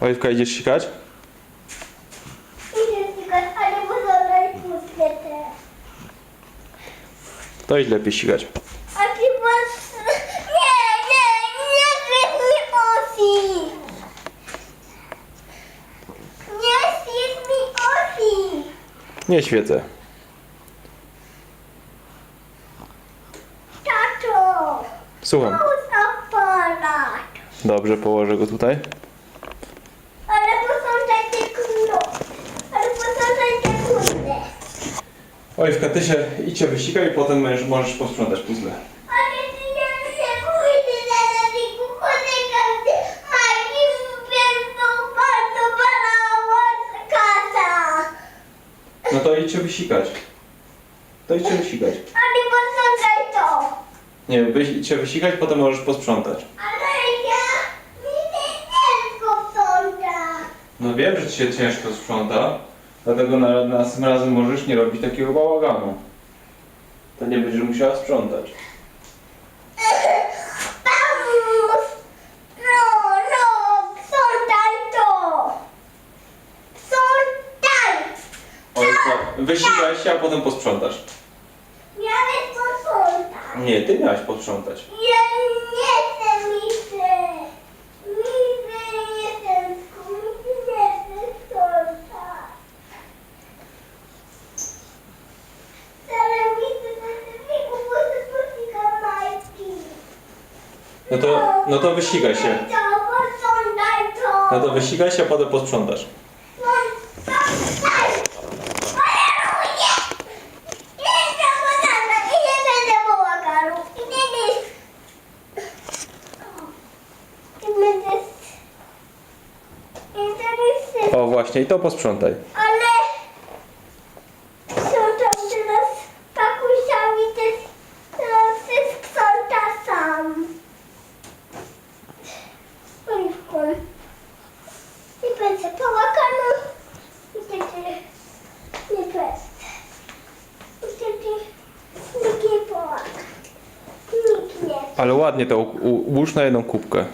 Oliwka, idziesz sikać? Idę sikać, ale pozoraj pustkę też. To idź lepiej sikać. A ty masz... Nie zjedz mi osi! Nie zjedz mi osi! Nie świecę. Tato! Słucham. Połóż aparat! Dobrze, położę go tutaj. Ale posądzaj te krótkie. Ale posądzaj te krótkie. Oliwka, ty się idźcie wysikaj i potem możesz posprzątać puzzle. Ale ty nie pójdę na rynku, podekam ty. Magi będą bardzo balała kasa. No to idźcie wysikać. To idźcie wysikać. Ale posądzaj to. Nie, idźcie wysikać, potem możesz posprzątać. Ale ja mi ciężko sprząta. No wiem, że ci się ciężko sprząta, dlatego następnym razem możesz nie robić takiego bałaganu. To nie będziesz musiała sprzątać. Pomóż. No, sprzątaj to. Sprzątaj. Oliwka, wysikaj się, a potem posprzątasz. Miałeś posprzątać. Nie, ty miałaś posprzątać. Ja nie chcę misy. Misy nie chcę. Misy nie chcę sprzątać. Ale misy to sobie kupuję z majki. No to wysikaj się. To posprzątaj to. No to wysikaj się, a potem posprzątasz. Posprzątaj. Aleluja. Nie chcę banana i nie będę bałaganu. I nie jest. I będę... Interesy. O właśnie, i to posprzątaj. Ale sprzątam teraz pakusiami, teraz wszystko sprząta sam. Oliwką. I będzie pałakanu. I wtedy nie jest. I wtedy nikt nie pałaka. Nikt nie. Ale ładnie to ułóż na jedną kubkę.